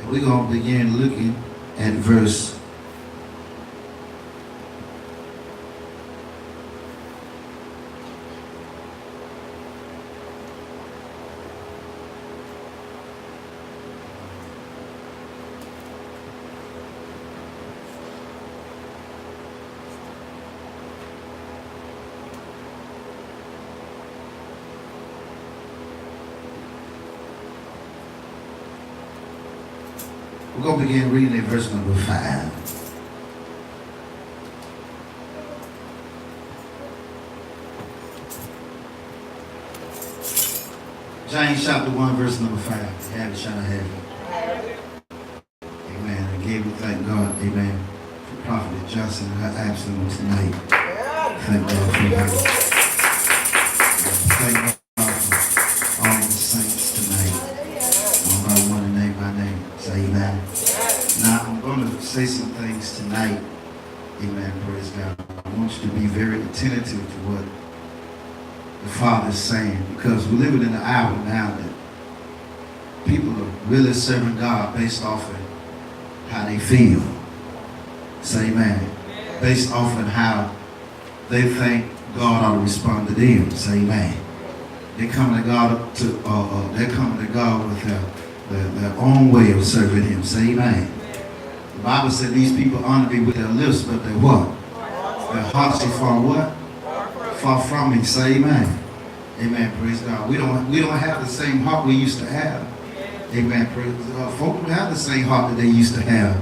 And we're going to begin looking at verse 5. James chapter 1, verse number 5. You have it, shall I have it? Amen. Again, we thank God, amen, for Prophet Johnson and her absence tonight. Thank God for her. Thank God for all the saints tonight. One by one and name by name. Say amen. Now, I'm going to say some things tonight. Amen. Praise God. I want you to be very attentive to what the Father is saying, because we're living in an hour now that people are really serving God based off of how they feel. Say amen. Based off of how they think God ought to respond to them. Say amen. They're coming to God they're coming to God with their own way of serving Him. Say amen. The Bible said these people honor me with their lips, but they what? Their hearts are far what? Far from me. Say amen. Amen. Praise God. We don't have the same heart we used to have. Amen. Praise God. Folk don't have the same heart that they used to have.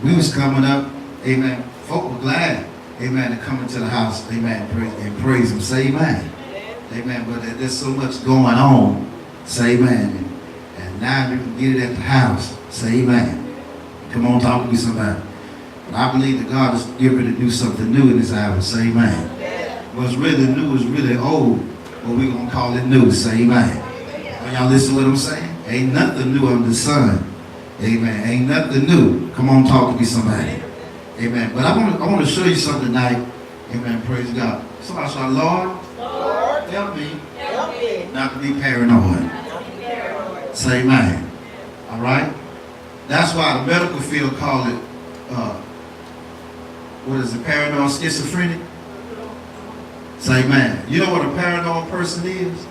We was coming up. Amen. Folk were glad. Amen. To come into the house. Amen. And praise Him. Say amen. Amen. But there's so much going on. Say amen. And now you can get it at the house. Say amen. Come on, talk to me somebody. But I believe that God is getting ready to do something new in this hour. Say amen. What's really new is really old. But we're going to call it new. Say amen. Are y'all listening to what I'm saying? Ain't nothing new under the sun. Amen. Ain't nothing new. Come on, talk to me somebody. Amen. But I want to show you something tonight. Amen. Praise God. Somebody say, Lord, help me not to be paranoid. Say amen. All right? That's why the medical field call it, what is it, paranoid schizophrenic? Say amen. You know what a paranoid person is?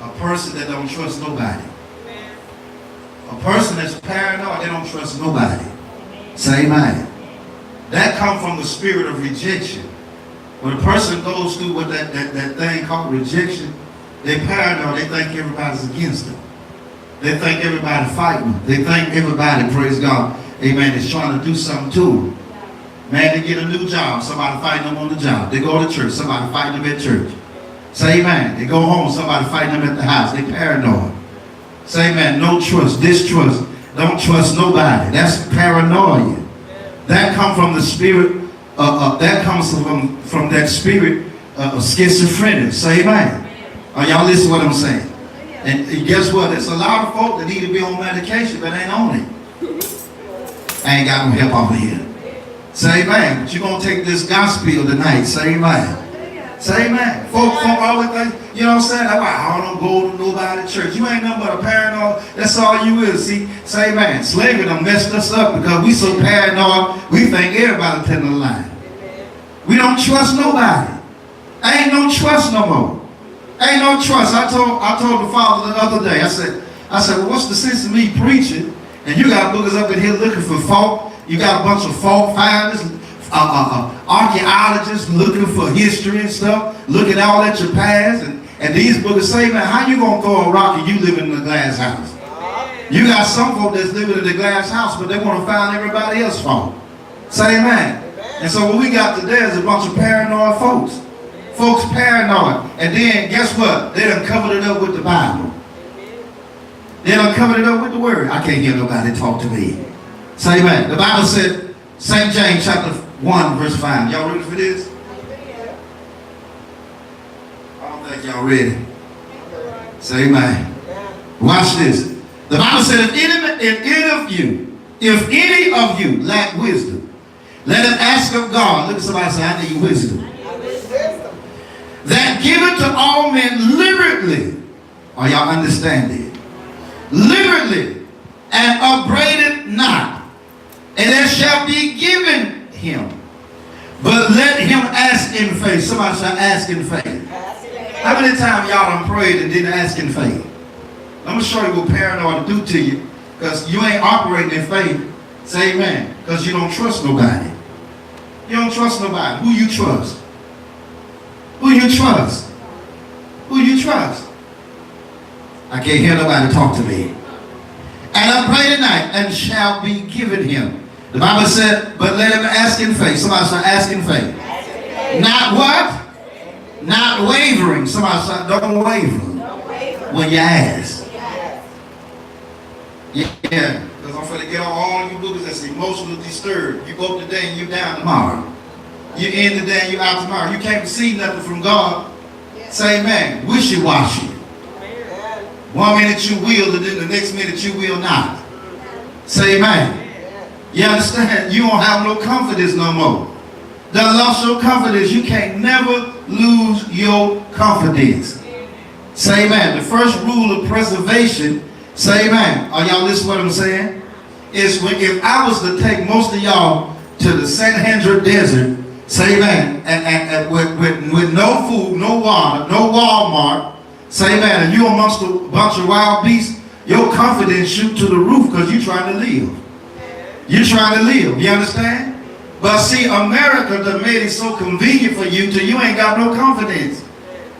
A person that don't trust nobody. A person that's paranoid, they don't trust nobody. Say amen. That comes from the spirit of rejection. When a person goes through what that thing called rejection, they paranoid, they think everybody's against them. They think everybody fighting them. They think everybody, praise God, amen, is trying to do something to them. Man, they get a new job, somebody fighting them on the job. They go to church, somebody fighting them at church. Say amen. They go home, somebody fighting them at the house. They paranoid. Say amen. No trust, distrust. Don't trust nobody. That's paranoia. That comes from the spirit, that comes from that spirit of schizophrenia. Say amen. Are y'all listening to what I'm saying? And guess what? There's a lot of folk that need to be on medication but ain't on it. I ain't got no help over here. Say amen. But you're going to take this gospel tonight. Say amen. Say amen. Folk always think, you know what I'm saying? I don't go to nobody church. You ain't nothing but a paranoid. That's all you is. See, say amen. Slavery done messed us up because we so paranoid, we think everybody telling a lie. We don't trust nobody. Ain't no trust no more. Ain't no trust. I told the Father the other day, I said, well, what's the sense of me preaching? And you got boogers up in here looking for fault. You got a bunch of fault finders, archaeologists looking for history and stuff, looking all at your past. And these boogers say, man, how you going to throw a rock and you living in a glass house? You got some folk that's living in the glass house, but they want to find everybody else's fault. Say amen. And so what we got today is a bunch of paranoid folks. Folks paranoid. And then guess what? They done covered it up with the Bible. They done covered it up with the word. I can't hear nobody talk to me. Say amen. The Bible said, St. James chapter 1 verse 5. Y'all ready for this? I don't think y'all ready. Say amen. Watch this. The Bible said, if any of you lack wisdom, let him ask of God. Look at somebody and say, I need wisdom. That giveth to all men liberally. Are y'all understanding? Liberally. and upbraideth not, and it shall be given him. But let him ask in faith. Somebody shall ask in faith. How many times y'all done prayed and didn't ask in faith? I'm going to show you what paranoid do to you, because you ain't operating in faith. Say amen. Because you don't trust nobody. You don't trust nobody. Who you trust? Who you trust? Who you trust? I can't hear nobody talk to me. And upbraided not, and shall be given him. The Bible said, but let him ask in faith. Somebody say, ask in faith. Not what? Not wavering. Somebody say, don't waver when you ask. Yeah, because I'm finna get on all you movies that's emotionally disturbed. You go up today and you down tomorrow. You in today and you out tomorrow. You can't receive nothing from God. Say amen. Wishy-washy. 1 minute you will, and then the next minute you will not. Say amen. You understand? You don't have no confidence no more. Done lost your confidence. You can't never lose your confidence. Say amen. The first rule of preservation, say amen. Are y'all listening to what I'm saying? Is when, if I was to take most of y'all to the San Andreas Desert, say amen, and with no food, no water, no Walmart, say amen, and you amongst a bunch of wild beasts, your confidence shoot to the roof because you're trying to live. You're trying to live. You understand? But see, America done made it so convenient for you till you ain't got no confidence.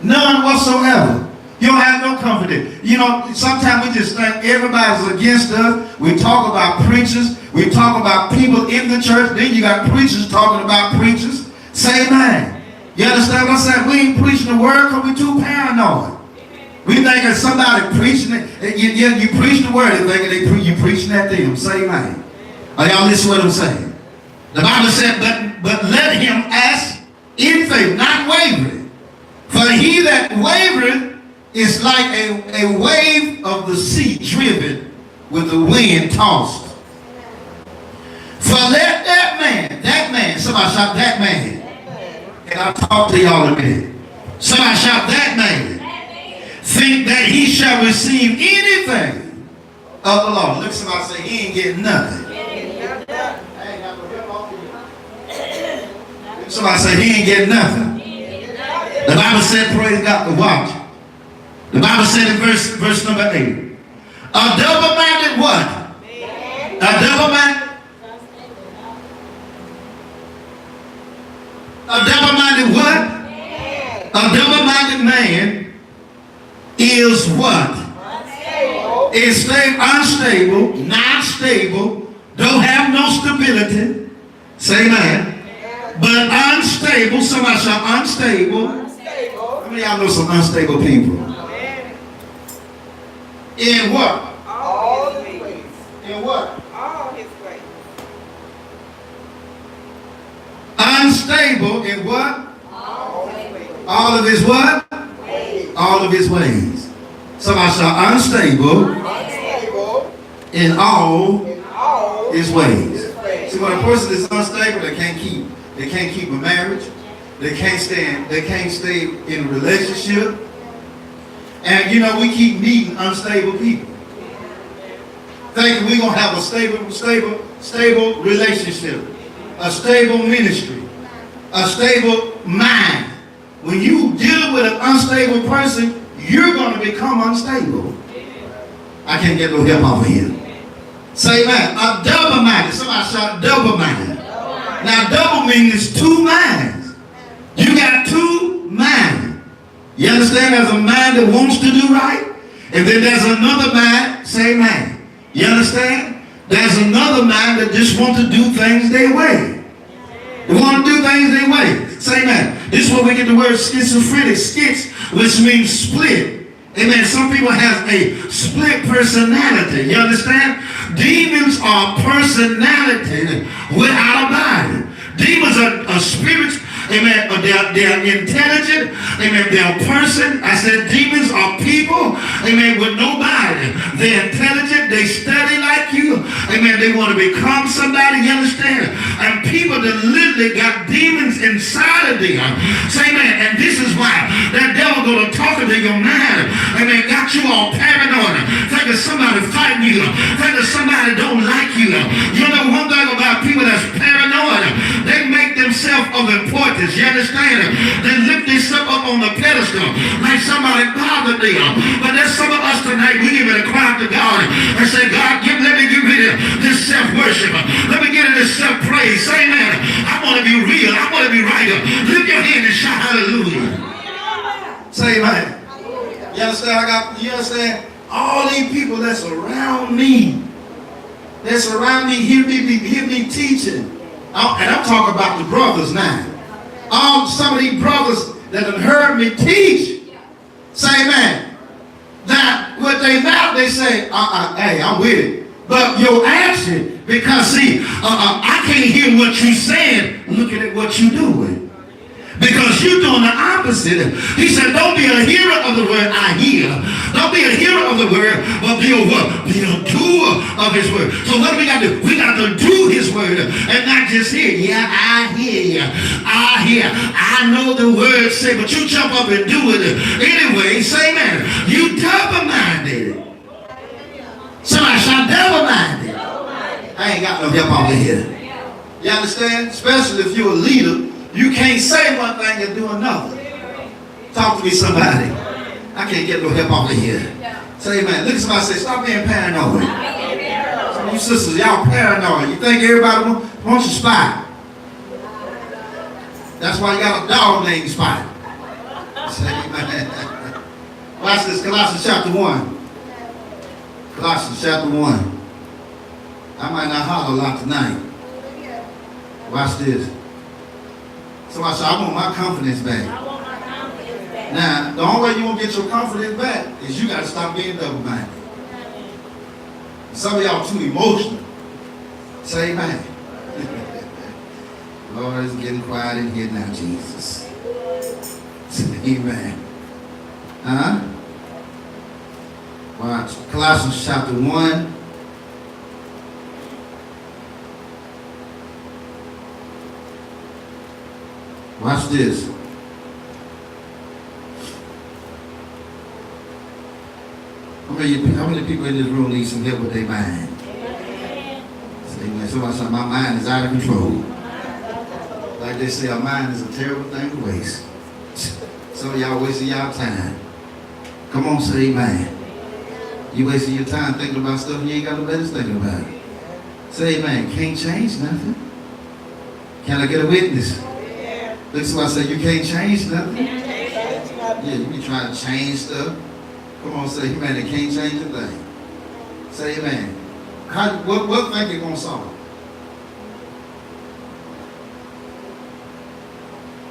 None whatsoever. You don't have no confidence. You know, sometimes we just think everybody's against us. We talk about preachers. We talk about people in the church. Then you got preachers talking about preachers. Say amen. You understand what I'm saying? We ain't preaching the word because we're too paranoid. We think that somebody preaching it. You preach the word and think you preaching at them. Say amen. Are y'all listen to what I'm saying? The Bible said, but let him ask in faith, not wavering. For he that wavereth is like a wave of the sea driven with the wind tossed. For let that man, somebody shout that man. And I'll talk to y'all in a minute. Somebody shout that man. Think that he shall receive anything of the Lord. Look, somebody say he ain't getting nothing. Somebody say he ain't getting nothing. The Bible said, praise God, to watch. The Bible said in verse number 8, a double-minded what? A double-minded what? A double-minded man is what? Unstable. Is unstable, not stable, don't have no stability. Say amen. But unstable, somebody shout unstable. How many of y'all know some unstable people? In what? All his ways. In what? All his ways. Unstable in what? All his ways. All of his what? Ways. All of his ways. Somebody shout unstable, in all his ways. See, when a person is unstable, they can't keep a marriage. They can't stay in a relationship. And you know, we keep meeting unstable people. Thinking we're gonna have a stable relationship, a stable ministry, a stable mind. When you deal with an unstable person, you're gonna become unstable. I can't get no help off of here. Say amen. A double-minded. Somebody shout double-minded. Now double means two minds. You got two minds. You understand? There's a mind that wants to do right, and then there's another mind, say amen. You understand? There's another mind that just wants to do things their way. They want to do things their way. Say amen. This is where we get the word schizophrenic, skits, which means split. Amen. Some people have a split personality. You understand? Demons are personality without a body. Demons are spirits. Amen. They're intelligent. Amen. They're a person. I said demons are people. Amen. With no body. They're intelligent. They study like you. Amen. They want to become somebody, you understand? And people that literally got demons inside of them. Say, man, and this is why that devil going to talk into your mind. Amen. Got you all paranoid. Think of somebody fighting you. Think of somebody don't like you. You know one thing about people that's paranoid, they make themselves of importance. You understand? They lift themselves up on the pedestal like somebody bothered them. But there's some of us tonight, we give it a cry to God and say, God, let me get rid of this self-worship. Let me get rid of this self-praise. Say, man, I want to be real. I want to be right. Lift your hand and shout hallelujah. Say, man. You understand? You understand? All these people that's around me, hear me teaching. And I'm talking about the brothers now. Some of these brothers that have heard me teach, say, man, that what they mouth, they say, hey, I'm with it. But your action, because see, I can't hear what you're saying, looking at what you're doing. Because you're doing the opposite. He said, don't be a hearer of the word I hear. Don't be a hearer of the word, but be a what? Be a doer of his word. So what do we got to do? We got to do his word and not just hear. Yeah, I hear you. I hear. I know the word say, but you jump up and do it anyway. Say, man, you double-minded. Somebody shout double-minded. I ain't got no help over here. You understand? Especially if you're a leader. You can't say one thing and do another. Talk to me, somebody. I can't get no help over here. Say, man, look at somebody say, stop being paranoid. Some of you sisters, y'all paranoid. You think everybody wants you spy. That's why you got a dog named Spy. Say, man. Watch this, Colossians chapter 1. Colossians chapter 1. I might not holler a lot tonight. Watch this. Somebody said, I want my confidence back. Now, the only way you won't get your confidence back is you got to stop being double-minded. Some of y'all too emotional. Say amen. Lord, it's getting quiet in here now, Jesus. Say amen. Huh? Watch. Colossians chapter 1. Watch this. How many people in this room need some help with their mind? Amen. Somebody said, my mind is out of control. Like they say, our mind is a terrible thing to waste. Some of y'all wasting y'all time. Come on, say amen. You wasting your time thinking about stuff you ain't got no business thinking about. Say amen. Can't change nothing. Can I get a witness? Look at somebody say, you can't change nothing. Yeah, you be trying to change stuff. Come on, say amen. They can't change a thing. Say amen. What think you're going to solve?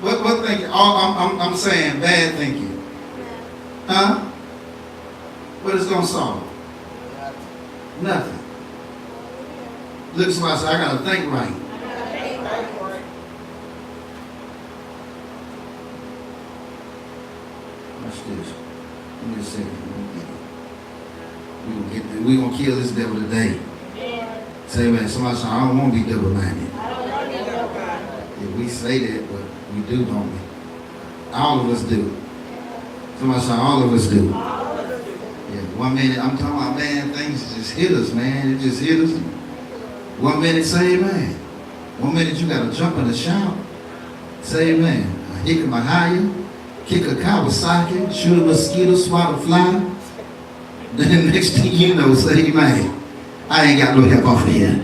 What thinking? I'm saying bad thinking. Huh? What is going to solve? Nothing. Look at somebody say, I got to think right. Watch this. Give me a second. We're going to kill this devil today. Say, man, somebody say, I don't want to be double-minded. Yeah, we say that, but we do, don't we? All of us do. Somebody say, all of us do. Yeah, 1 minute, I'm talking about, man, things just hit us, man. It just hit us. 1 minute, say amen. 1 minute, you got to jump in the shout. Say amen. A hick a higher. Kick a Kawasaki, shoot a mosquito, swat a fly. Then the next thing you know, say amen. I ain't got no help off of here.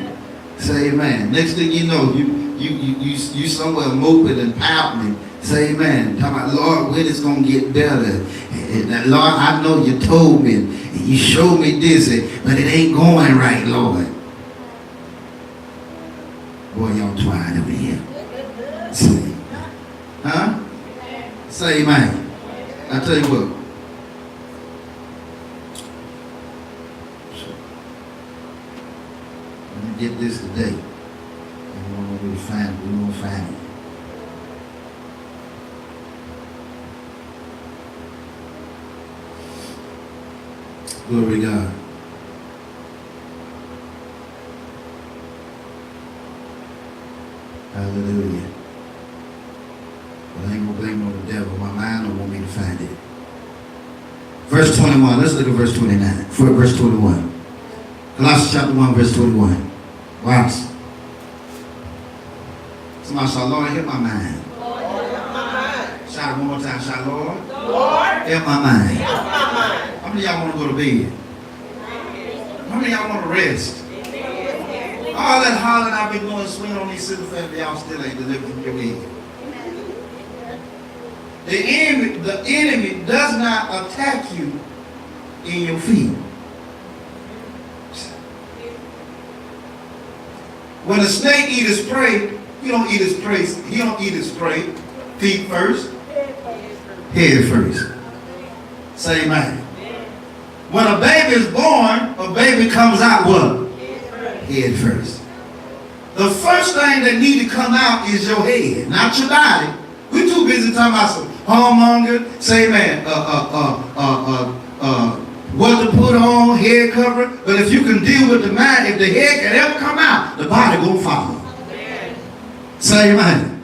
Say amen. Next thing you know, you somewhere moping and pouting. Say amen. Talking about, Lord, when it's going to get better. And Lord, I know you told me. And you showed me this, but it ain't going right, Lord. Boy, y'all twine over here. Say, huh? Say amen. I tell you what. Let me get this today. And we're going to find it. Glory to God. Hallelujah. But I ain't gonna blame it on the devil. My mind don't want me to find it. Verse 21. Let's look at verse 29. Verse 21. Colossians chapter 1, verse 21. Watch. Somebody shout, Lord, help my mind. Lord, help my mind. Shout it one more time. Shout, Lord, Lord, help my mind. help my mind. How many of y'all want to go to bed? How many of y'all want to rest? All that hollering I've been going swinging on these civil family, y'all still ain't delivered from your head. The enemy does not attack you in your feet. When a snake eats his prey, he don't eat his prey. He don't eat his prey. Feet first, head first. Say amen. When a baby is born, a baby comes out what? Head first. The first thing that need to come out is your head, not your body. We're too busy talking about some homemonger, say man, what to put on, head covering. But if you can deal with the mind, if the head can ever come out, the body gonna follow. Say amen.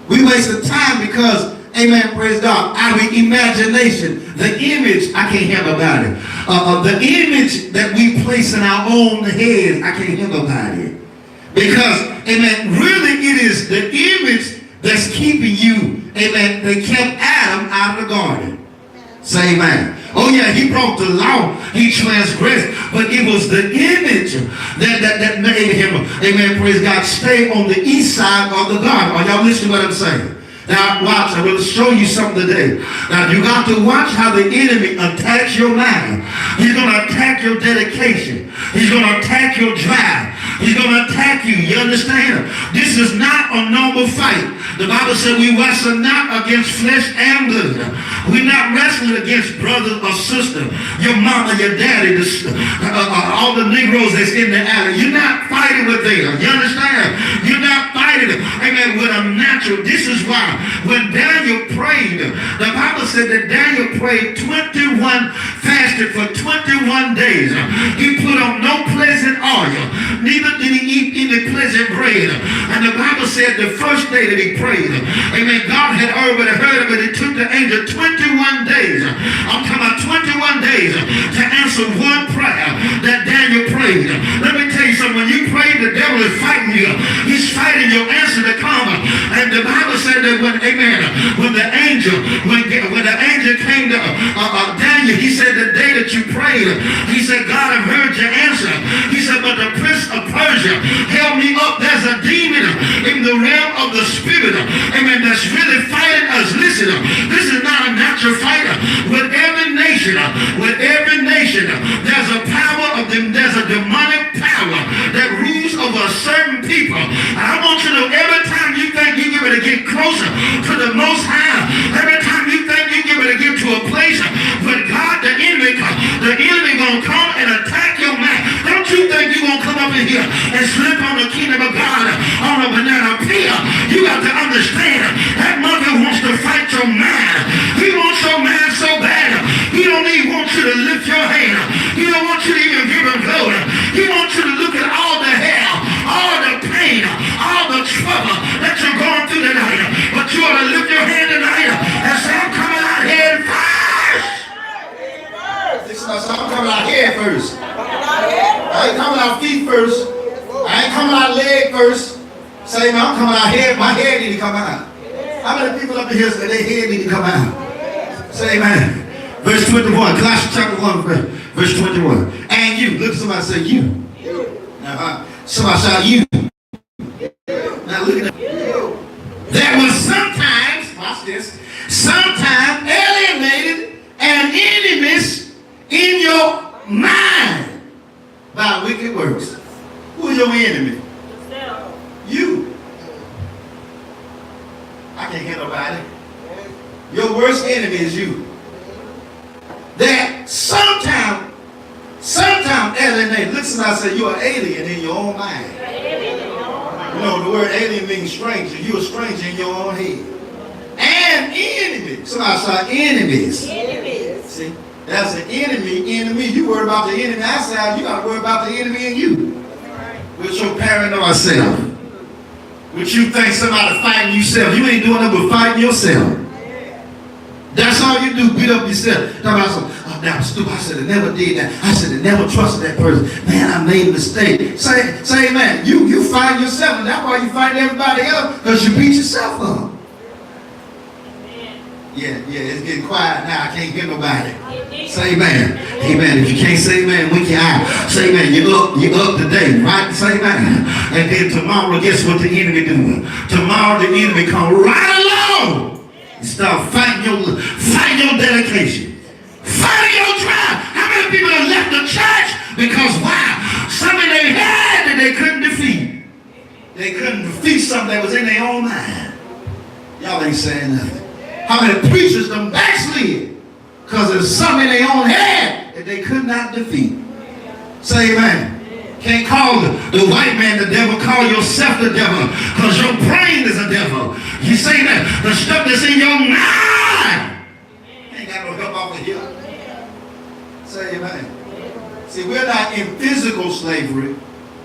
We wasted time because, amen, praise God, our imagination, the image, I can't have about it. The image that we place in our own heads, I can't have about it. Because, amen, really it is the image that's keeping you, amen, that kept Adam out of the garden. Say amen. Oh yeah, he broke the law, he transgressed, but it was the image that made him, amen, praise God, stay on the east side of the garden. Are y'all listening to what I'm saying? Now watch, I will show you something today. Now you got to watch how the enemy attacks your mind. He's going to attack your dedication. He's going to attack your drive. He's going to attack you. You understand? This is not a normal fight. The Bible said we wrestle not against flesh and blood. We're not wrestling against brother or sister, your mama, your daddy, all the Negroes that's in the alley. You're not fighting with them. You understand? You're not fighting, amen, with a natural. This is why when Daniel prayed, the Bible said that Daniel prayed fasted for 21 days. He put on no pleasant oil, neither did he eat any pleasant bread. And the Bible said the first day that he prayed, amen, God had already heard of it. It took the angel 21 days. I'm talking about 21 days to answer one prayer that Daniel prayed. Let me tell you something. When you pray, the devil is fighting you. He's fighting your answer to come. And the Bible said that when the angel came to Daniel, he said the day that you prayed, he said, God, I've heard your answer. He said, but the prince of Persia held me up. There's a demon in the realm of the spirit, amen, that's really fighting us. Listen, this is not a natural fighter. With every nation, there's a power of them, there's a demonic power that rules over a certain people. And I want you to know, every time you think you're going to get closer to the Most High, every time you think you're going to get to a place where God, the enemy going to come and attack your mind. Don't you think you're going to come up in here and slip on the kingdom of God on a banana peel? You got to understand that mother wants to fight your mind. He wants your mind so bad. He don't even want you to lift your hand. He don't want you to even give him glory. He wants you to look at all the hell, all the pain, all the trouble that you're going through tonight. But you ought to lift your hand tonight and say, I'm coming out here first. I'm coming out here first. I ain't coming out feet first. I ain't coming out leg first. Say, man, I'm coming out here. My head need to come out. How many people up in here say their head need to come out? Say amen. Verse 21, Colossians chapter 1, verse 21. And you. Look at somebody say you. Somebody shout you. Now look at that. There was sometimes, watch this, sometimes alienated and enemies in your mind by wicked works. Who's your enemy? You. I can't hear nobody. Your worst enemy is you. That sometimes alienated. Listen, I say you're an alien in your own mind. You know, the word alien means stranger. You're a stranger in your own head. And enemy. Somebody say enemies. Enemies. See, that's an enemy. You worry about the enemy outside, you got to worry about the enemy in you. We're so paranoid ourselves. But you think somebody fighting yourself. You ain't doing nothing but fighting yourself. That's all you do, beat up yourself. Talk about some, oh, that was stupid. I should have never did that. I should have never trusted that person. Man, I made a mistake. Say, man, you fight yourself, and that's why you fight everybody else, because you beat yourself up. Yeah, it's getting quiet now. I can't hear nobody. Say amen. Amen. If you can't say amen, wink your eye. Say amen. You're up today, right? Say amen. And then tomorrow, guess what the enemy do? Tomorrow the enemy come right along and start fighting your dedication. Fighting your drive. How many people have left the church because why? Something they had that they couldn't defeat. They couldn't defeat something that was in their own mind. Y'all ain't saying nothing. How many preachers done backslid because there's something in their own head that they could not defeat? Say amen. Can't call the white man the devil, call yourself the devil, because your brain is a devil. You say that the stuff that's in your mind ain't got no help off of here. Say amen. See, we're not in physical slavery.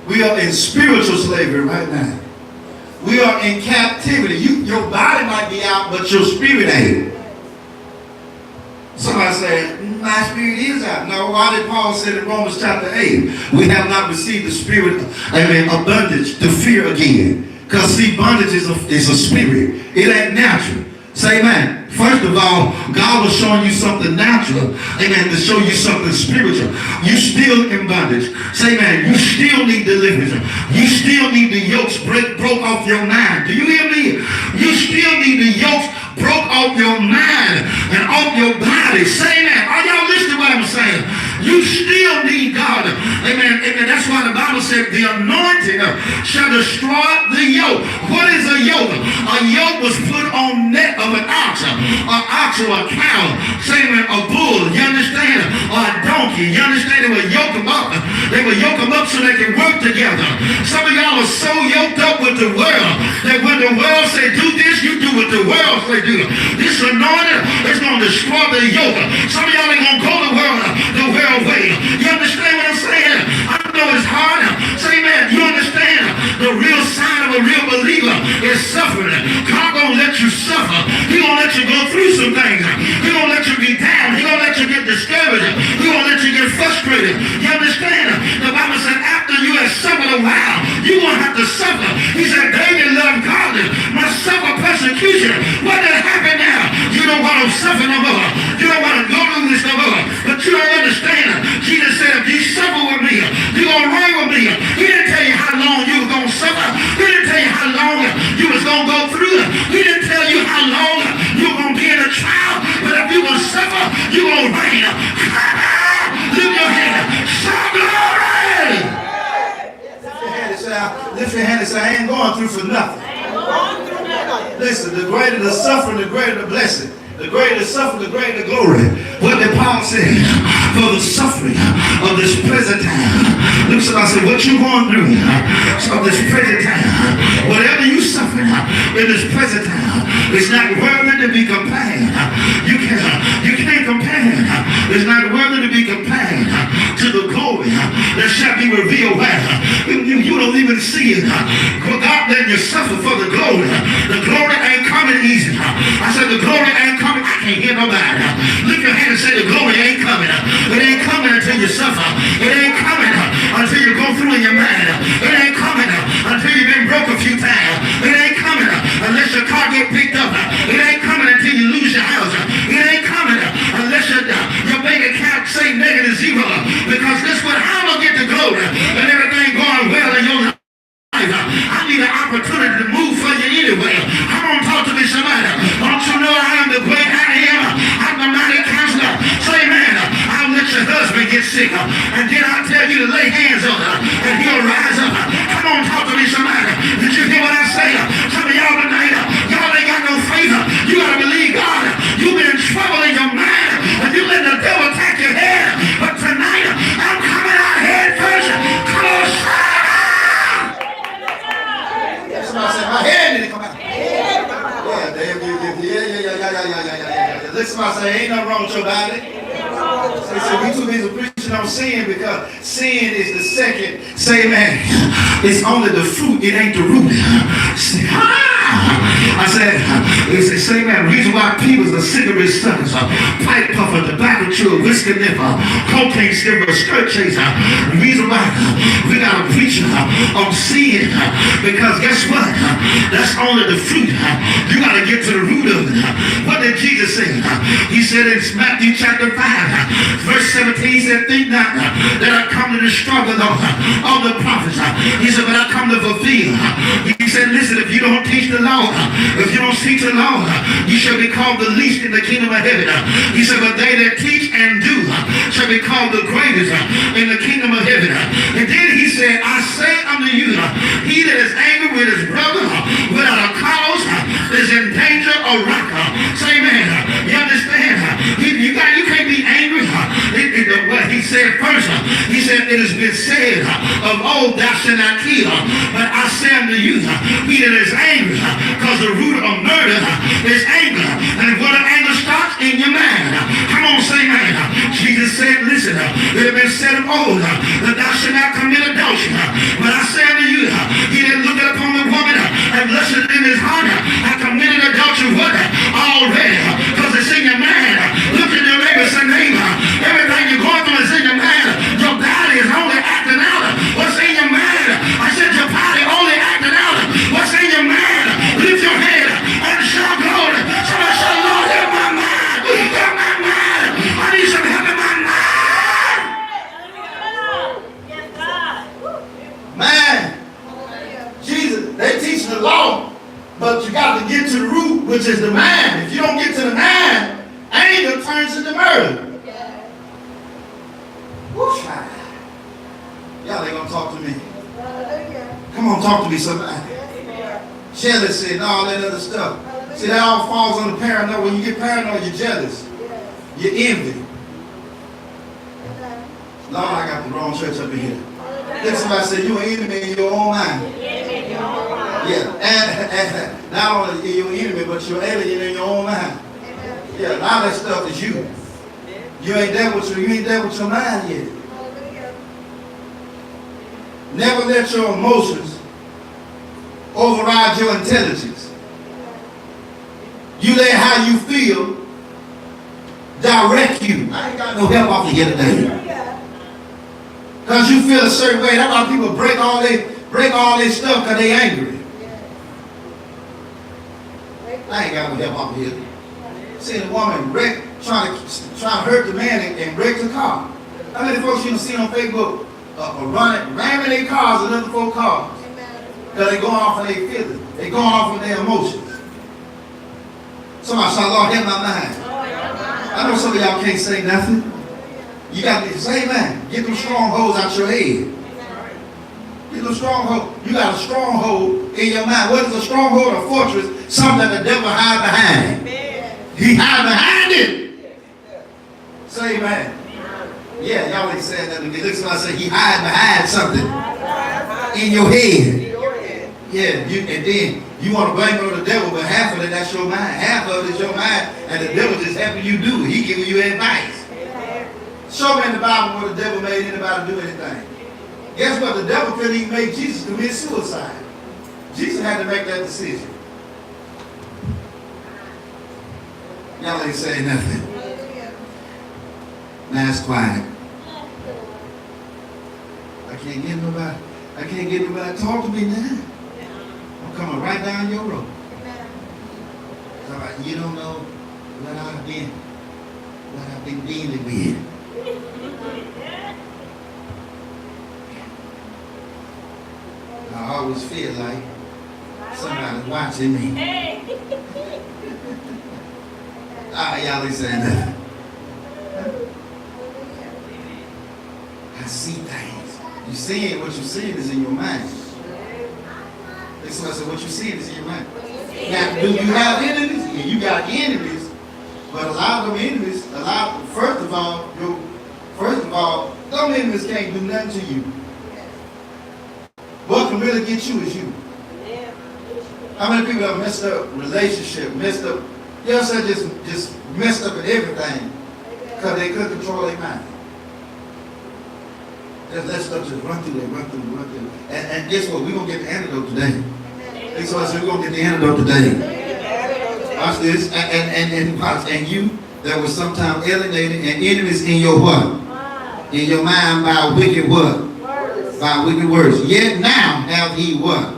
We are in spiritual slavery right now. We are in captivity. Your body might be out, but your spirit ain't. Somebody said, my spirit is out. No, why did Paul say in Romans chapter 8, we have not received the spirit of bondage to fear again. Because see, bondage is a spirit. It ain't natural. Say amen. First of all, God was showing you something natural, amen, to show you something spiritual. You still in bondage. Say amen. You still need deliverance. You still need the yokes broke off your mind. Do you hear me? You still need the yokes broke off your mind and off your body. Say amen. Are y'all listening to what I'm saying? You still need God. Amen. Amen. That's why the Bible said the anointing shall destroy the yoke. What is a yoke? A yoke was put on neck of an ox or a cow. Say amen. A bull. You understand? Or a donkey. You understand? They would yoke them up. They would yoke them up so they can work together. Some of y'all are so yoked up with the world that when the world say do this, you do what the world say do. This anointing is going to destroy the yoke. Some of y'all ain't going to go the world way. You understand what I'm saying? I know it's hard. Say amen. You understand? The real sign of a real believer is suffering. God gonna let you suffer. He gonna let you go through some things. He gonna let you be down. He gonna let you get discouraged. He gonna let you get frustrated. You understand? The Bible said after you have suffered a while, you gonna have to suffer. He said, David loved God, must suffer persecution. What did happen now? You don't want to suffer no more. You don't want to go through this no more. But you don't understand. Jesus said, if you suffer with me, you're going to reign with me. He didn't tell you how long you were going to suffer. He didn't tell you how long you was going to go through. He didn't tell you how long you were going to be in a trial. But if you will suffer, you're going to reign. Lift your hand. Shout glory. Lift your hand and say, I ain't going through for nothing. Listen, the greater the suffering, the greater the blessing. The greater the suffering, the greater the glory. What did Paul say? For the suffering of this present time. Look, somebody say, what you going through of this present time? Whatever you suffering in this present time, it's not worthy to be compared. You can't compare. It's not worthy to be compared to the glory that shall be revealed where you don't even see it. God let you suffer for the glory. The glory ain't coming easy. I said the glory ain't coming. I can't hear nobody. Lift your hand and say the glory ain't coming. It ain't coming until you suffer. It ain't coming until you go through in your mind. It ain't coming until you've been broke a few times. It ain't coming unless your car get picked up. It ain't coming until you lose your house. It ain't coming unless your bank account say negative zero. Because this what I'm gonna get the glory and everything going well in your life. I need an opportunity to move for you anyway. Come on, talk to me, somebody. Don't you know I am the great I am? I'm the mighty counselor. Say, man, I'll let your husband get sick, and then I'll tell you to lay hands on her, and he'll rise up. Come on, talk to me, somebody. Did you hear what I say? Some of y'all tonight, y'all ain't got no faith. You gotta believe God. You've been in trouble in your mind, and you let the devil attack your head. But tonight, I'm coming out head first. Come on, shout. Somebody said, my head need to come out. Yeah. Look, somebody say, ain't nothing wrong with your body. Say, we too busy preaching on sin because sin is the second. Say amen. It's only the fruit, it ain't the root. I said, say amen. The reason why people are cigarette suckers, pipe puffer, tobacco chewer, whiskey nipper, cocaine sniffer, skirt chaser. The reason why we got a preacher on sin, because guess what? That's only the fruit. You got to get to the root of it. What did Jesus say? He said in Matthew chapter 5, verse 17, he said, think not that I come to destroy all the prophets. He said, but I come to fulfill. He said, listen, if you don't teach the law, if you don't teach the law, you shall be called the least in the kingdom of heaven. He said, but they that teach and do shall be called the greatest in the kingdom of heaven. And then he said, I say unto you, he that is angry with his brother without a cause is in danger of wrath. Say amen. You understand? You can't be angry. What he said first, he said, it has been said of old, thou shalt not kill. But I say unto you, he that is angry, because the root of murder is anger. And what an anger starts in your mind. Come on, say amen. Jesus said, listen, it has been said of old, that thou shalt not commit adultery. But I say unto you, he that looketh upon the woman and lusted in his heart, hath committed adultery what? Already. Because it's in your mind. Look at your neighbor, say neighbor, everything you're going through is in your mind. Your body is only acting out what's in your mind. I said your body only acting out what's in your mind. Lift your head and shout glory. Somebody say, Lord, help my mind. Help my mind. I need some help in my mind. Man, Jesus, they teach the law, but you got to get to the root, which is the mind. If you don't get to the mind, anger turns into murder. Whoosh. Y'all ain't gonna talk to me. Come on, talk to me somebody. Jealousy and all that other stuff. See, that all falls on the paranoia. When you get paranoid, you're jealous. You're envy. Lord, I got the wrong church up in here. Then somebody said, you're an enemy in your own mind. Yeah, and not only you're an enemy, but you're an alien in your own mind. Yeah, a lot of that stuff is you. You ain't there with your mind yet. Never let your emotions override your intelligence. You let how you feel direct you. I ain't got no help off of here today. Because you feel a certain way. That's why people break all their stuff because they angry. I ain't got no help off of here. See a woman trying to hurt the man and wreck the car. How many folks you see on Facebook ramming their cars and other folks' cars? Because they going off on their feelings. They going off on their emotions. Somebody shout, Lord, help my mind. I know some of y'all can't say nothing. You got to say amen. Get them strongholds out your head. Get them strongholds. You got a stronghold in your mind. What is a stronghold? A fortress. Something that the devil hide behind. He hide behind it. Say amen. Yeah, y'all ain't saying that to me. Look, somebody say he hide behind something in your head. Yeah, and then you want to blame it on the devil, but half of it, that's your mind. Half of it is your mind, and the devil just helping you do it. He giving you advice. Show me in the Bible where the devil made anybody do anything. Guess what? The devil couldn't even make Jesus commit suicide. Jesus had to make that decision. Y'all ain't saying nothing. Now it's quiet. I can't get nobody to talk to me now. I'm coming right down your road. You don't know what I've been dealing with. I always feel like somebody's watching me. Y'all ain't saying that. I see things. You seeing what you're seeing is in your mind. That's what I said. What you're seeing is in your mind. Now, do you have enemies? Yeah, you got enemies, but a lot of them enemies. First of all, some enemies can't do nothing to you. What can really get you is you. How many people have messed up relationship, messed up? You know what I'm saying? Just messed up at everything because they couldn't control their mind. Let's just run through that, run through. And guess what? We're going to get the antidote today. And so I said, we're going to get the antidote today. Watch this. And you that was sometime alienated and enemies in your what? In your mind by wicked what? By wicked words. Yet now have he what?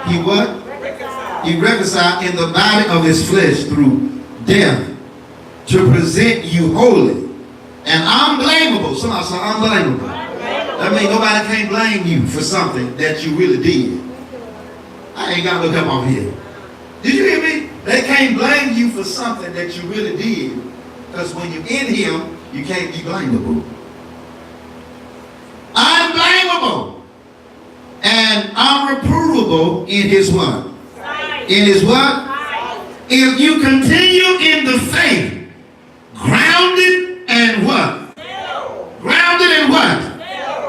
He what? He reconciled in the body of his flesh through death to present you holy and unblameable. Somebody say unblameable. That means nobody can blame you for something that you really did. I ain't got no help on here. Did you hear me? They can't blame you for something that you really did, because when you're in him, you can't be blameable. Unblameable and unreprovable in his what? In his what? If you continue in the faith, grounded and what? Grounded in what?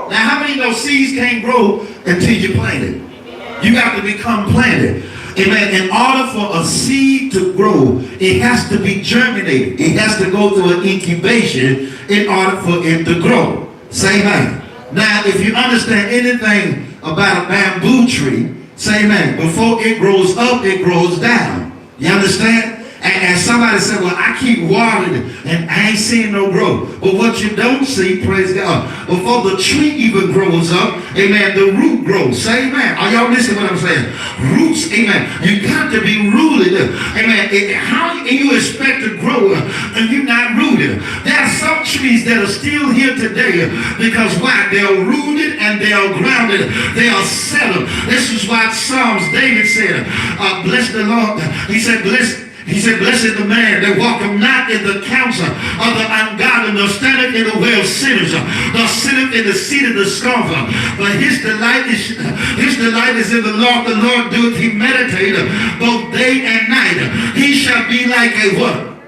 Now, how many of those seeds can't grow until you plant it? You got to become planted. Amen. In order for a seed to grow, it has to be germinated. It has to go through an incubation in order for it to grow. Say amen. Now, if you understand anything about a bamboo tree, say amen. Before it grows up, it grows down. You understand? And somebody said, well, I keep watering and I ain't seeing no growth. But what you don't see, praise God, before the tree even grows up, amen, the root grows. Say amen. Are y'all listening to what I'm saying? Roots, amen. You got to be rooted. Amen. How can you expect to grow if you're not rooted? There are some trees that are still here today because why? They are rooted and they are grounded. They are settled. This is why Psalms, David said, bless the Lord. He said, blessed the man that walketh not in the counsel of the ungodly, nor standeth in the way of sinners, nor sitteth in the seat of the scornful. But his delight is in the Lord. The Lord doeth he meditate both day and night. He shall be like a what?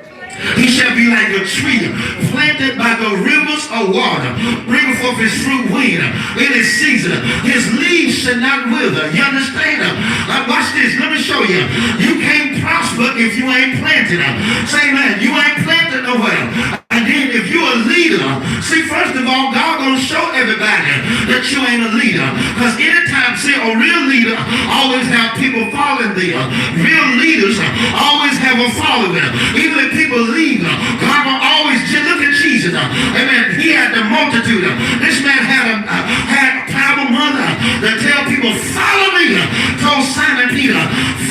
He shall be like a tree planted by the rivers of water, bringing forth his fruit when in his season. His leaves shall not wither. You understand? Watch this. Let me show you. You can't prosper if you ain't planted. Say, man, you ain't planted nowhere. And then if you're a leader, see, first of all, God gonna show everybody that you ain't a leader. Because anytime, see, a real leader always have people following them. Real leaders always have a following. Even if people leave, God will always look at Jesus. Amen. He had the multitude. This man had a powerful mother that tell people, follow me. Told Simon Peter,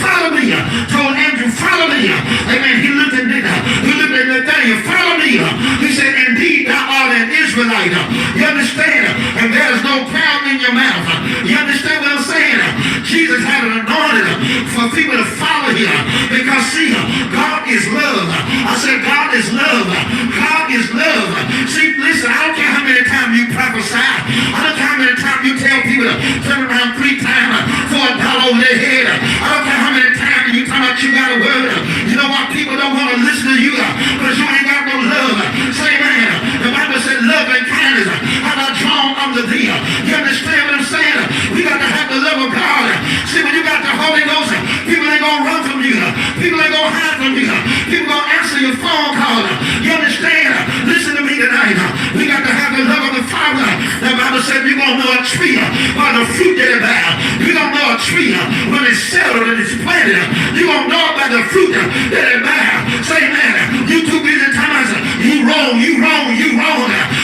follow me. Told Andrew, follow me. Amen. He looked at Nathaniel, follow me. He said, indeed, thou art an Israelite. You understand? And there's no power in your mouth. You understand what I'm saying? Jesus had an anointing for people to follow him. Because, see, God is love. I said, God is love. God is love. See, listen, I don't care how many times you prophesy. I don't care how many times you tell people to turn around 3 times for $1 over their head. I don't care how many times you talk about you got a word. You know why people don't want to listen to you? Because you ain't got no love. Say, man, the Bible said love and kindness have I drawn unto thee. You understand what I'm saying? We got to have the love of God. See, when you got the Holy Ghost, people ain't going to run from you. People ain't going to hide from you. People going to answer your phone call. You understand? Listen to me tonight. We got to have the love of the Father. The Bible said you're going to know a tree by the fruit that it bears. You're going to know a tree when it's settled and it's planted. You're going to know by the fruit that it bears. Say, man, you too busy times. You wrong.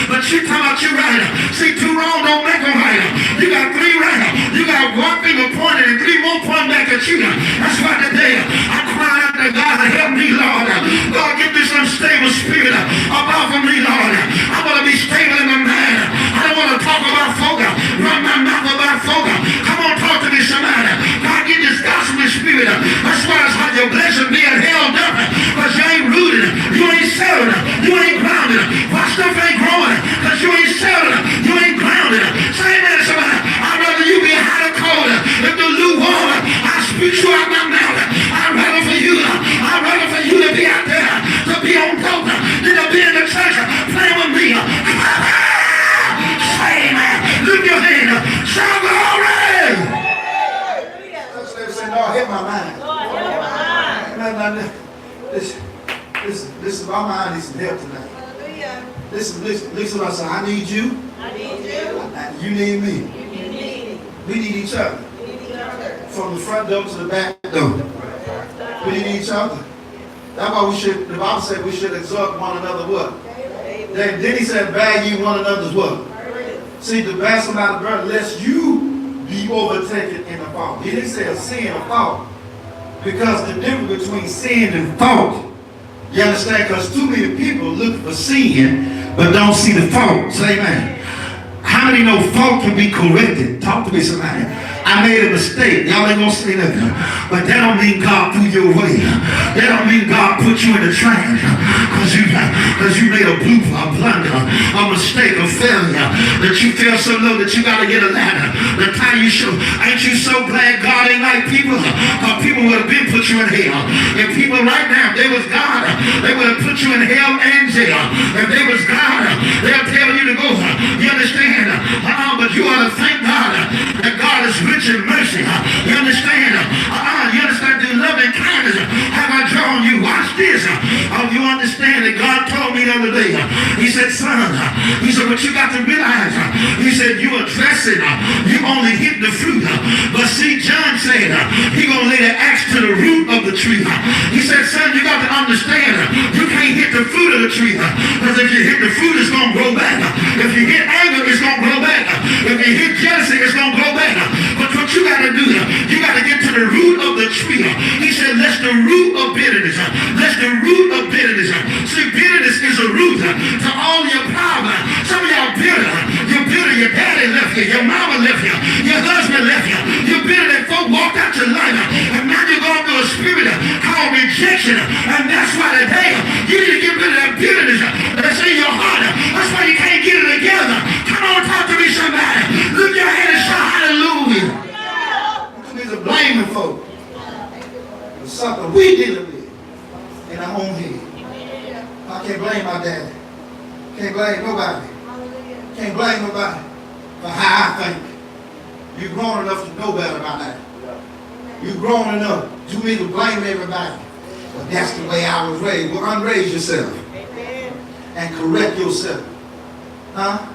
But you talking about you right. See, 2 wrong don't make them right. You got 3 right. You got 1 finger pointed and 3 more pointing back at you. That's why today I cry out to God to help me, Lord. God, give me some stable spirit about for me, Lord. I want to be stable in my mind. I don't want to talk about folk, run my mouth about folk. Come on, talk to me, somebody. God, give this gospel spirit. That's why it's how your blessing being held up. Because you ain't rooted. You ain't settled. You ain't grounded. Why stuff ain't growing? Because you ain't settled. You ain't grounded. Say amen, somebody. I'd rather you be hot or cold. If the lukewarm, I speak you out my mouth. I'd rather for you to be out there, to be on dope, than to be in the church playing with me. Say amen. Lift your hand. Shout glory. Say, Lord, hit my mind. Listen, my mind needs some help tonight. Listen, I said, I need you I need you. You need me. You need me. We need each other. We need each other. From the front door to the back door. We need each other. That's why the Bible said we should exhort one another what? Then he said, bear ye one another's what? See, to bear somebody's burden, lest you be overtaken in a fault. He didn't say a sin or fault. Because the difference between sin and fault, you understand? Because too many people look for sin, but don't see the fault. Say amen. How many know fault can be corrected? Talk to me, somebody. I made a mistake. Y'all ain't gonna say nothing. But that don't mean God threw you away. That don't mean God put you in the trash. Because you made a blooper, a blunder, a mistake, a failure. That you fell so low that you gotta get a ladder. The time you show. Ain't you so glad God ain't like people? Because people would have been put you in hell. If people right now, if they was God, they would have put you in hell and jail. If they was God, they'll tell you to go. You understand? But you ought to thank God that God is rich in mercy. You understand? You understand the love and kindness have I drawn you. Watch this. You understand that God told me the other day. He said, son, he said, what you got to realize, he said, you address it. You only hit the fruit. But see, John said, he going to lay the axe to the root of the tree. He said, son, you got to understand, you can't hit the fruit of the tree. Because if you hit the fruit, it's going to grow back. If you hit anger, it's going to grow back. If you hit jealousy, it's going to grow back. But what you got to do, you got to get to the root of the tree. He said, that's the root of bitterness. That's the root of bitterness. See, bitterness is a root to all your problems. Some of y'all bitter. You're bitter. Your daddy left you. Your mama left you. Your husband left you. You're bitter that folk walked out your life. And now you're going through a spirit called rejection. And that's why today you need to get rid of that bitterness that's in your heart. That's why you can't get it together. Come on, talk to me, somebody. Lift your hand and shout hallelujah. There's a blaming folk. It's something we dealing with in our own head. I can't blame my daddy. Can't blame nobody. Can't blame nobody for how I think. You're grown enough to know better about that. You're grown enough to me to blame everybody. But that's the way I was raised. Well, unraise yourself. And correct yourself. Huh?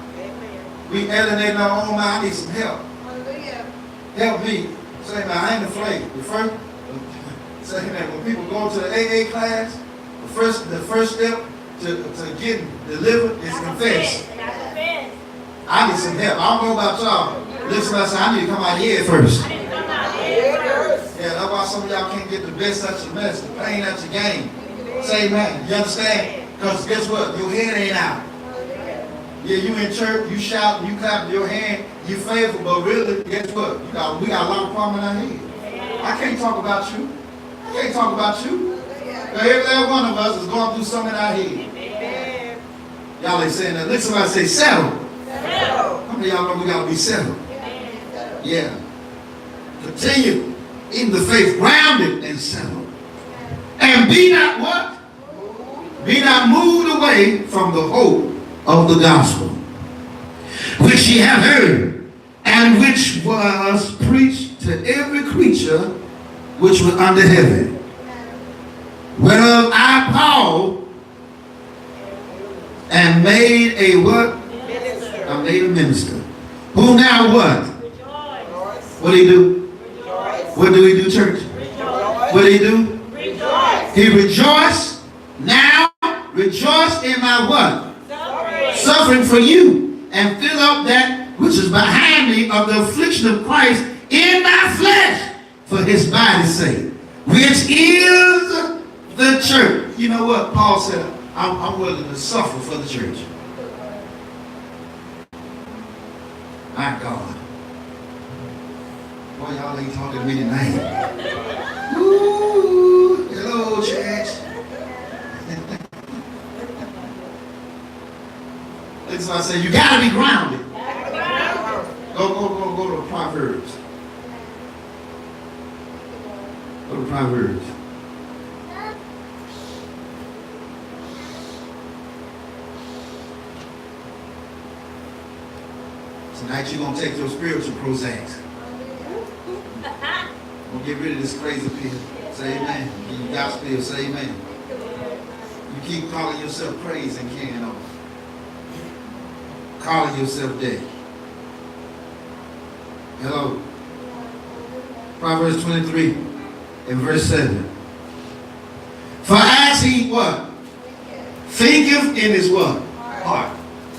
We alienating our own mind. I need some help. Help me. Say, man, I ain't afraid. The first, say that when people go to the AA class, the first step to getting delivered is confess. I need some help. I don't know about y'all. Listen, I need to come out here first. Yeah, that's why some of y'all can't get the best out your mess, the pain out your game. Say amen. You understand? Because guess what? Your head ain't out. Yeah, you in church, you shout, you clap your hand, you faithful, but really, guess what? We got a lot of problems in our head. I can't talk about you. I can't talk about you. Every last one of us is going through something in our head. Y'all ain't saying that. Let somebody say settle. How many of y'all know we got to be settled? Yeah. Continue in the faith, grounded and settled. And be not what? Be not moved away from the hope of the gospel, which ye have heard, and which was preached to every creature which was under heaven. Whereof I, Paul, am made a what? Minister. I made a minister. Who now what? Rejoice. What do he do? Rejoice. What do he do, church? Rejoice. What do he do? Rejoice. He rejoiced. Now rejoice in my what? Suffering for you, and fill up that which is behind me of the affliction of Christ in my flesh for his body's sake, which is the church. You know what? Paul said, I'm willing to suffer for the church. My God. Boy, y'all ain't talking to me tonight. Ooh, hello, church. So I said, you got to be grounded. Go to Proverbs. Go to Proverbs. Tonight you're going to take your spiritual Prozacs. Don't get rid of this crazy pill. Say amen. You gospel, say amen. You keep calling yourself praise and can't know. calling yourself daddy. Hello. Proverbs 23 and verse 7. For as he what? Thinketh in his what? Heart.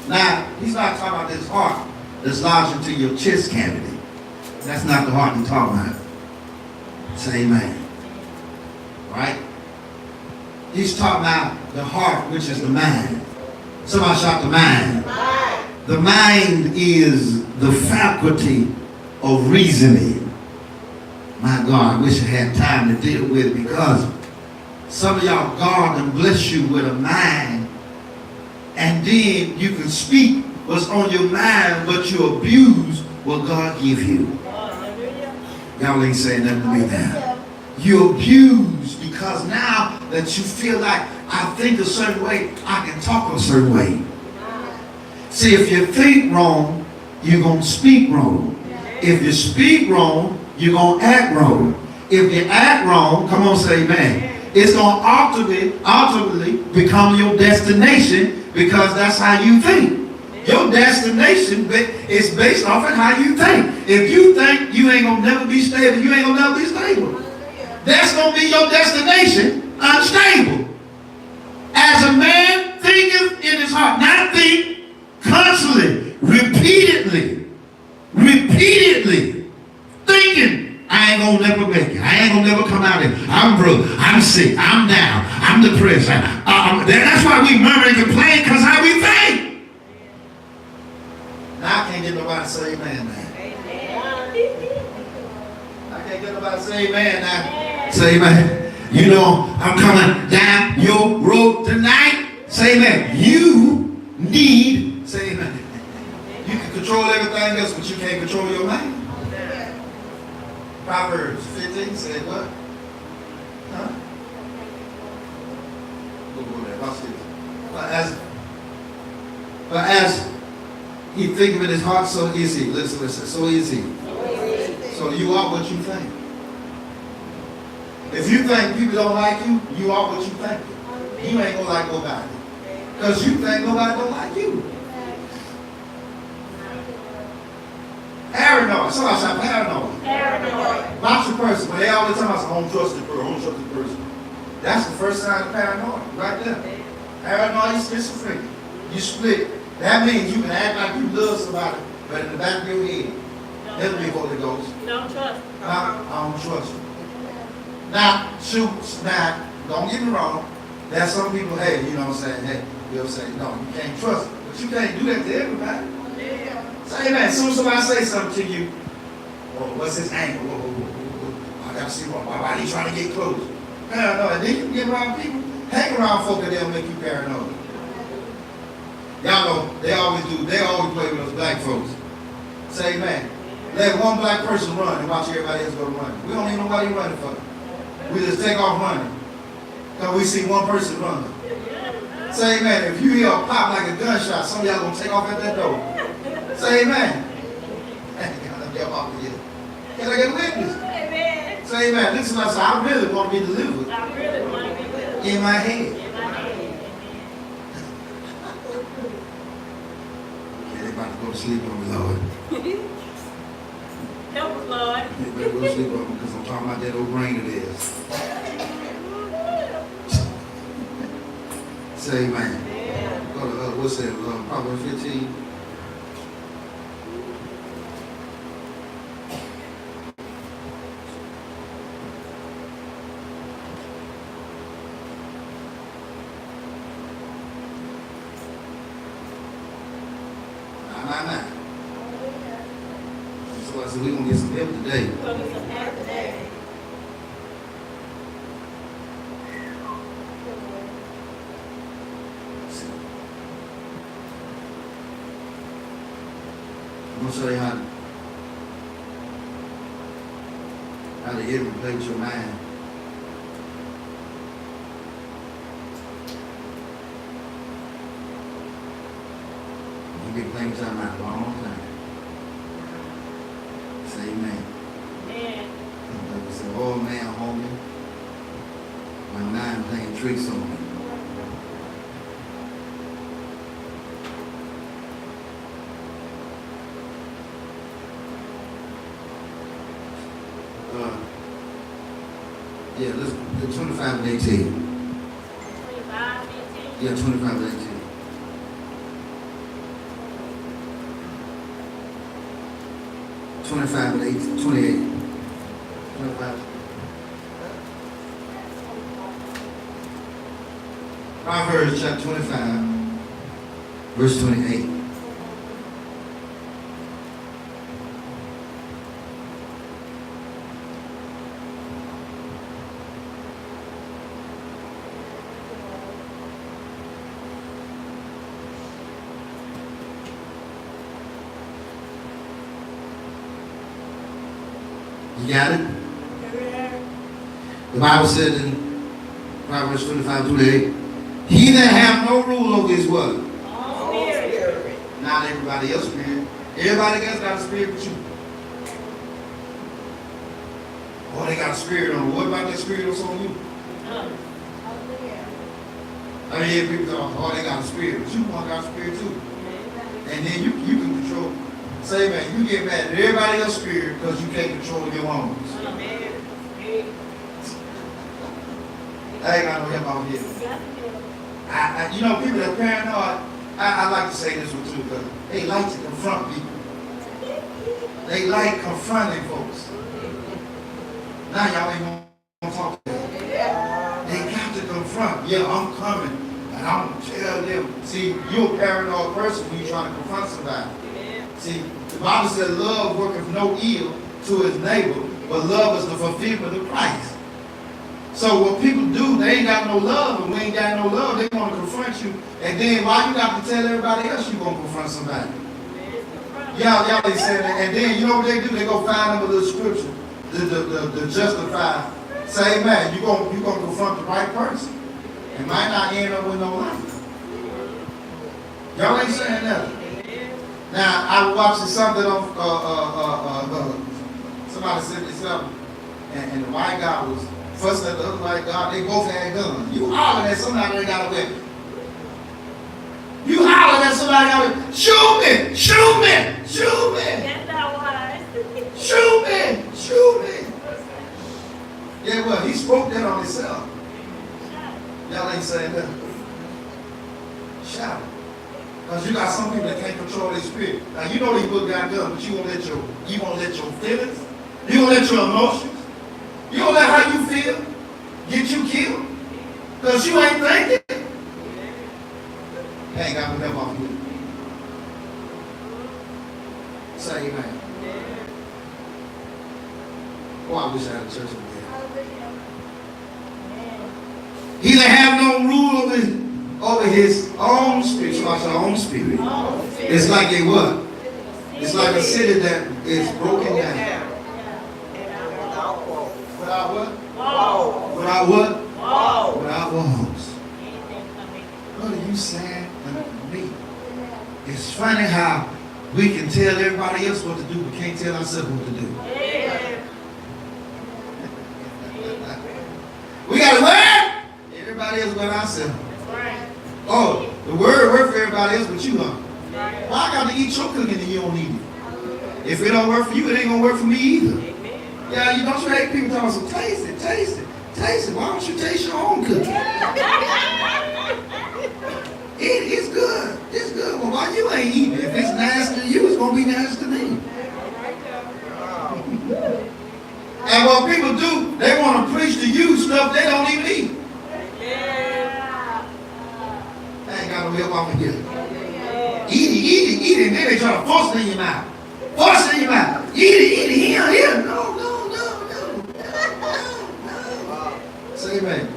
Now, he's not talking about this heart that's lodged into your chest cavity. That's not the heart he's talking about. Say amen. Right? He's talking about the heart, which is the mind. Somebody shout the mind. The mind is the faculty of reasoning. My God, I wish I had time to deal with it, because some of y'all, God done bless you with a mind, and then you can speak what's on your mind, but you abuse what God give you. Y'all ain't saying nothing to me now. You abuse because now that you feel like I think a certain way, I can talk a certain way. See, if you think wrong, you're going to speak wrong. If you speak wrong, you're going to act wrong. If you act wrong, come on, say amen. It's going to ultimately become your destination, because that's how you think. Your destination is based off of how you think. If you think you ain't going to never be stable, you ain't going to never be stable. That's going to be your destination, unstable. As a man thinketh in his heart, not think, constantly, repeatedly, thinking, I ain't gonna never make it. I ain't gonna never come out of it. I'm broke. I'm sick. I'm down. I'm depressed. That's why we murmur and complain, because how we think. Now I can't get nobody to say amen now. I can't get nobody to say amen now. Say amen. You know, I'm coming down your road tonight. Say amen. You need, say amen. You can control everything else, but you can't control your mind. Proverbs 15 said what? Huh? Go there. Watch this. But as he thinketh in his heart, so is he. Listen. So is he. So you are what you think. If you think people don't like you, you are what you think. You ain't gonna like nobody, because you think nobody don't like you. Paranoid. Somebody shout paranoid. Paranoid. Watch the person. When they always tell us, I don't trust the person, I don't trust the person. That's the first sign of paranoid, right there. Paranoid is schizophrenia. You split. That means you can act like you love somebody, but in the back of your head, that'll be Holy Ghost. Don't trust. I don't trust you. Now, don't get me wrong. There's some people, hey, you know what I'm saying? Hey, they'll say, no, you can't trust them. But you can't do that to everybody. Say amen. As soon as somebody say something to you, oh, what's his angle? I gotta see why he trying to get close. Paranoid. Then you can get around people. Hang around folk that they'll make you paranoid. Y'all know they always play with us black folks. Say amen. Let one black person run and watch everybody else go run. We don't even know what he's running for. We just take off running because we see one person running. Say amen. If you hear a pop like a gunshot, some of y'all gonna take off at that door. Say amen. Can I get a witness? Amen. Say amen. Listen, I really want to be delivered. I really want to be delivered. In my head. Okay, they about to go to sleep on me, Lord. Help us, Lord. They better go to sleep on me, because I'm talking about that old brain of theirs. Say amen. Yeah. Go to, what's that? Proverbs 15. Nah. So I said, we're going to get some help today. We're going to get some help today. I'm going to show you how the enemy play with your mind. You've been playing with your mind a long time. Say amen. Amen. Like say, oh man, homie, my mind playing tricks on me. Yeah, let's do 25 and 18. 25, 18. Yeah, 25 and 18. 25 and 18, 28. 25. Proverbs chapter 25, verse 28. You got it? The Bible said in Proverbs 25, 28, he that have no rule over his what? All spirit. Not everybody else's spirit. Everybody else got a spirit but you. Oh, they got a spirit on. What about that spirit that's on you? I hear people talk, oh, they got a spirit, but you want got a spirit too. And then you can control. Say, man, you get mad at everybody else's spirit because you can't control your own. I ain't got no help out here. You know, people that are paranoid, I like to say this one too, because they like to confront people. They like confronting folks. Now y'all ain't gonna talk to them. They got to confront. Yeah, I'm coming. And I'm gonna tell them. See, you're a paranoid person when you're trying to confront somebody. See, the Bible said love worketh no ill to his neighbor, but love is the fulfillment of Christ. So what people do, they ain't got no love, and we ain't got no love, they want to confront you. And then why you got to tell everybody else you gonna confront somebody? Y'all ain't saying that. And then you know what they do? They go find them a little scripture to justify. Say, man, you gonna confront the right person. It might not end up with no life. Y'all ain't saying that. Now I was watching something on somebody said this up, and the white guy was fussing at the other white guy. They both had guns. You hollering at somebody that got a weapon. You hollering at somebody that got a weapon. Shoot me! Shoot me! Shoot me! That's not wise. Shoot me! Shoot me! Yeah, well, he spoke that on himself. Y'all ain't saying that. Shout. Because you got some people that can't control their spirit. Now you know these book got guns, but you won't let your feelings, you won't let your emotions, you won't let how you feel get you killed. Because you ain't thinking. You ain't got no help off you. Say amen. Oh, I wish I had a church over there. He that have no rule over his own spirit. So our own spirit. It's like a what? It's like a city that is broken down. Without what? Without what? Without walls. What are you saying to me? It's funny how we can tell everybody else what to do, but can't tell ourselves what to do. We got a word. Everybody else but ourselves. Oh, the word works for everybody else but you, huh? Well, I got to eat your cooking and you don't eat it. If it don't work for you, it ain't gonna work for me either. Yeah, you don't hate people talking about, so taste it, taste it, taste it. Why don't you taste your own cooking? It's good. It's good. Well, why you ain't eating it? If it's nasty to you, it's gonna be nasty to me. And what people do, they want to preach to you stuff they don't even eat. I ain't got no help off of here. Eat it, and then they try to force it in your mouth. Force it in your mouth. Eat it, here. No. Say amen.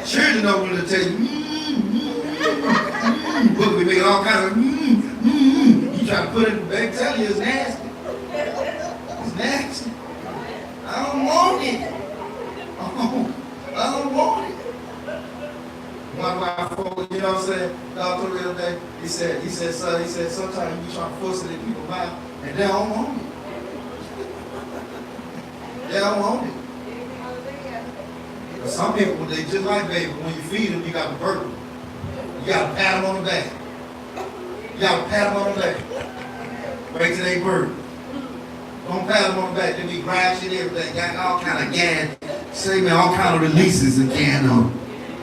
Children don't want to tell you, but we make all kinds of You try to put it in the bag, tell you it's nasty. It's nasty. I don't want it. I don't want it. One wife, you know what I'm saying? God told me the other day, he said, son, sometimes you be trying to force it in people's mouth, and they don't want it. They don't want it. But some people, they just like baby, when you feed them, you got to burp them. You got to pat them on the back. You got to pat them on the back. Wait till they burp. Don't pat them on the back. Then we grab shit, everything. Got all kind of gas. Say, man, all kind of releases and can on.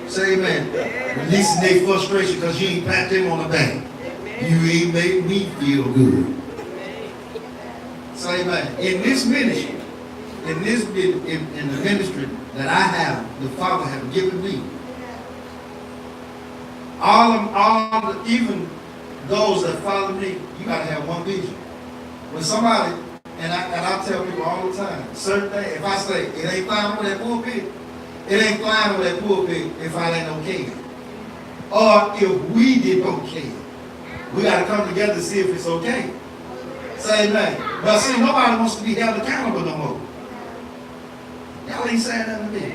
Say, man, releasing their frustration because you ain't pat them on the back. You ain't made me feel good. Say, man, in this ministry, in the ministry that I have, the Father has given me, even those that follow me, you gotta have one vision. When somebody, and I tell people all the time, certain things, if I say it ain't flying over that pulpit, it ain't flying over that pulpit if I ain't okay. Or if we did okay. We gotta come together to see if it's okay. Say amen. But see, nobody wants to be held accountable no more. Y'all ain't saying nothing to me.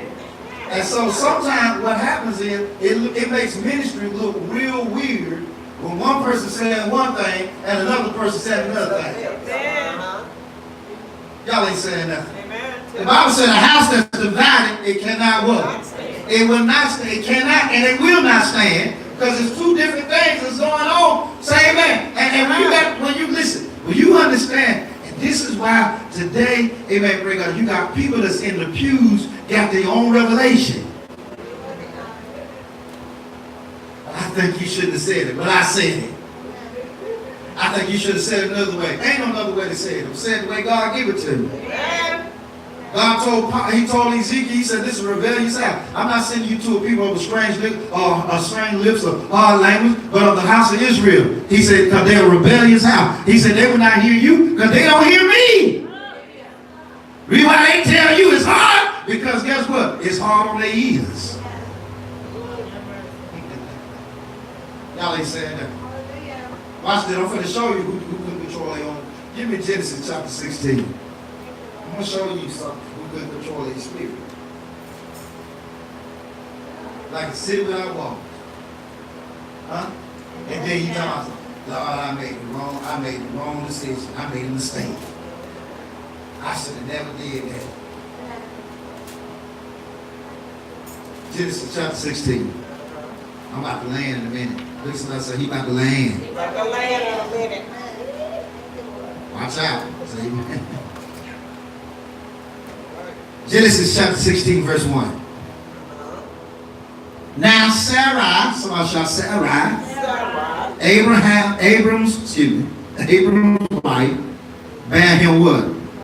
And so sometimes what happens is, it makes ministry look real weird when one person saying one thing and another person saying another thing. Y'all ain't saying nothing. The Bible said a house that's divided, it cannot work. It will not stand. It cannot, and it will not stand, because there's two different things that's going on. Say amen. And when you listen, when you understand, and this is why today, amen, pray God, you got people that's in the pews got their own revelation. I think you shouldn't have said it, but I said it. I think you should have said it another way. Ain't no other way to say it. I'm saying the way God gave it to me. God told Ezekiel, he said, this is a rebellious house. I'm not sending you to a people of strange lips or hard language, but of the house of Israel. He said, because they're a rebellious house. He said, they will not hear you because they don't hear me. Read why they tell you it's hard? Because guess what? It's hard on their ears. Y'all ain't saying that. Watch this. I'm going to show you who couldn't control their own. Give me Genesis chapter 16. I'm going to show you something who couldn't control their spirit. Like a city without walls. Huh? And then he tells us, Lord, I made the wrong decision. I made a mistake. I should have never did that. Genesis chapter 16. I'm about to land in a minute. Look at somebody say, he about to land. He about to land in a minute. Watch out. Say amen. Genesis chapter 16, verse 1. Now Sarai, somebody shout Sarai, Abram's wife, bare him what?